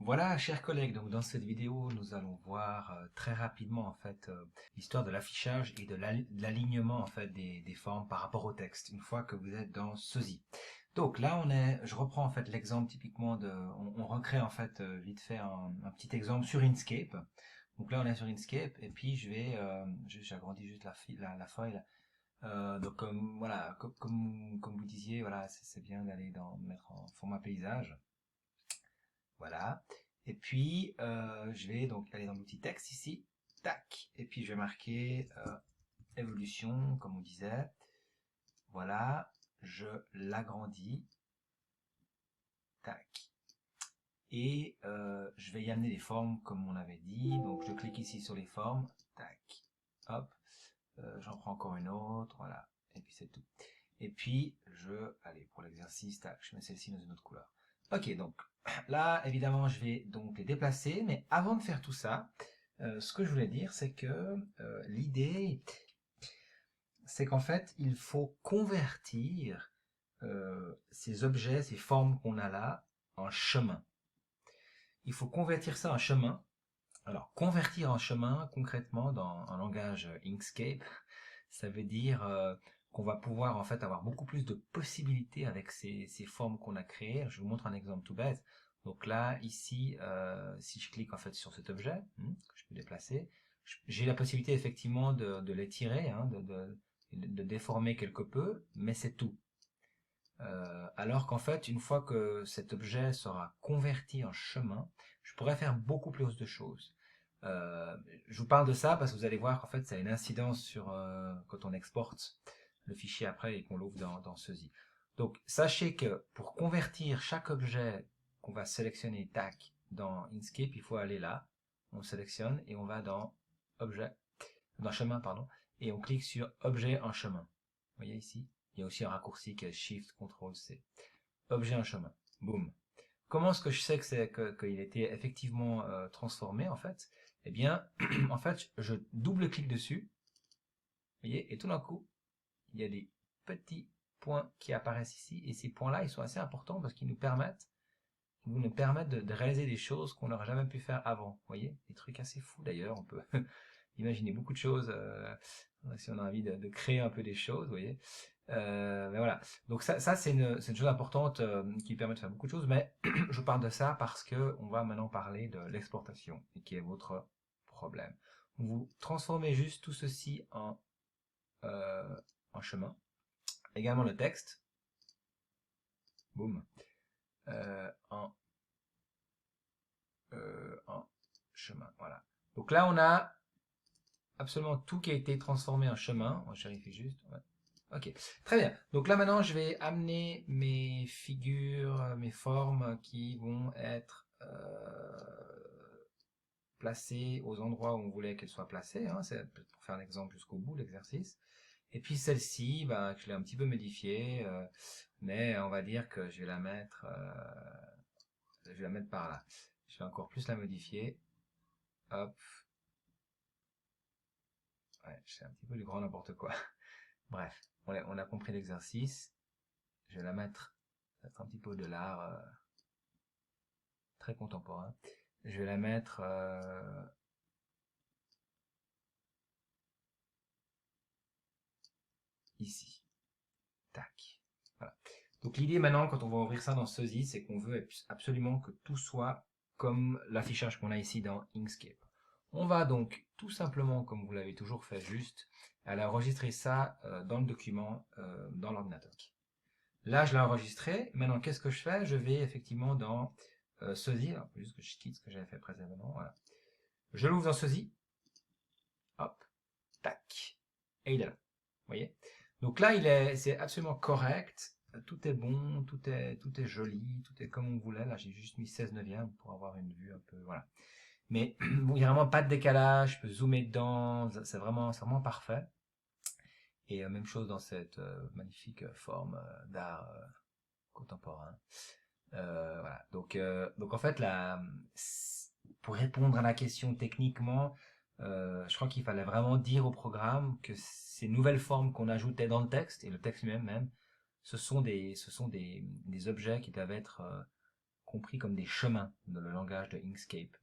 Voilà, chers collègues, donc dans cette vidéo, nous allons voir très rapidement en fait l'histoire de l'affichage et de l'alignement en fait des formes par rapport au texte, une fois que vous êtes dans SOSI. Donc là, je reprends en fait l'exemple typiquement on recrée en fait vite fait un petit exemple sur Inkscape. Donc là, on est sur Inkscape et puis j'agrandis juste la feuille. Donc voilà, comme vous disiez, voilà, c'est bien mettre en format paysage. Voilà. Et puis, je vais donc aller dans l'outil texte ici. Tac. Et puis, je vais marquer évolution, comme on disait. Voilà. Je l'agrandis. Tac. Et je vais y amener les formes comme on avait dit. Donc, je clique ici sur les formes. Tac. Hop. J'en prends encore une autre. Voilà. Et puis, c'est tout. Et puis, allez, pour l'exercice, tac, je mets celle-ci dans une autre couleur. Ok, donc là, évidemment, je vais donc les déplacer, mais avant de faire tout ça, ce que je voulais dire, c'est que l'idée, c'est qu'en fait, il faut convertir ces objets, ces formes qu'on a là, en chemin. Il faut convertir ça en chemin. Alors, convertir en chemin, concrètement, dans un langage Inkscape, ça veut dire qu'on va pouvoir en fait avoir beaucoup plus de possibilités avec ces formes qu'on a créées. Je vous montre un exemple tout bête. Donc là, ici, si je clique en fait sur cet objet, que je peux déplacer, j'ai la possibilité effectivement de l'étirer, de déformer quelque peu, mais c'est tout. Alors qu'en fait, une fois que cet objet sera converti en chemin, je pourrais faire beaucoup plus de choses. Euh, je vous parle de ça parce que vous allez voir qu'en fait, ça a une incidence sur quand on exporte le fichier après et qu'on l'ouvre dans SOSI. Donc, sachez que pour convertir chaque objet qu'on va sélectionner, tac, dans Inkscape, il faut aller là, on sélectionne et on va dans chemin, pardon, et on clique sur objet en chemin. Vous voyez ici, il y a aussi un raccourci qui est Shift Ctrl C. Objet en chemin. Boum. Comment est-ce que je sais qu'il a été effectivement transformé en fait? Eh bien, en fait, je double-clique dessus, vous voyez, et tout d'un coup, il y a des petits points qui apparaissent ici, et ces points-là, ils sont assez importants parce qu'ils nous permettent de réaliser des choses qu'on n'aurait jamais pu faire avant. Vous voyez, des trucs assez fous d'ailleurs, on peut imaginer beaucoup de choses si on a envie de créer un peu des choses, vous voyez. Mais voilà. Donc ça c'est une chose importante qui permet de faire beaucoup de choses, mais je parle de ça parce que on va maintenant parler de l'exportation, et qui est votre problème. Vous transformez juste tout ceci euh, en chemin. Également le texte, boum, en en chemin. Voilà. Donc là, on a absolument tout qui a été transformé en chemin. Je vérifie juste. Ouais. Ok, très bien. Donc là maintenant, je vais amener mes figures, mes formes qui vont être placées aux endroits où on voulait qu'elles soient placées. C'est pour faire l'exemple jusqu'au bout, l'exercice. Et puis celle-ci, ben, je l'ai un petit peu modifiée, mais on va dire que je vais la mettre par là. Je vais encore plus la modifier. Hop. Ouais, c'est un petit peu du grand n'importe quoi. Bref, on a compris l'exercice. Je vais la mettre, c'est un petit peu de l'art très contemporain. Je vais la mettre ici. Tac. Voilà. Donc l'idée maintenant, quand on va ouvrir ça dans SOSI, c'est qu'on veut absolument que tout soit comme l'affichage qu'on a ici dans Inkscape. On va donc tout simplement, comme vous l'avez toujours fait, juste aller enregistrer ça dans le document, dans l'ordinateur. Là, je l'ai enregistré. Maintenant, qu'est-ce que je fais? Je vais effectivement dans SOSI. Alors, juste que je quitte ce que j'avais fait précédemment. Voilà. Je l'ouvre dans SOSI. Hop. Tac. Et il est là. Vous voyez? Donc là, c'est absolument correct. Tout est bon, tout est joli, tout est comme on voulait. Là, j'ai juste mis 16 neuvième pour avoir une vue un peu, voilà. Mais bon, il n'y a vraiment pas de décalage. Je peux zoomer dedans. C'est vraiment parfait. Et même chose dans cette magnifique forme d'art contemporain. Voilà. Donc en fait, pour répondre à la question techniquement, je crois qu'il fallait vraiment dire au programme que ces nouvelles formes qu'on ajoutait dans le texte, et le texte lui-même même, ce sont des objets qui doivent être compris comme des chemins dans le langage de Inkscape.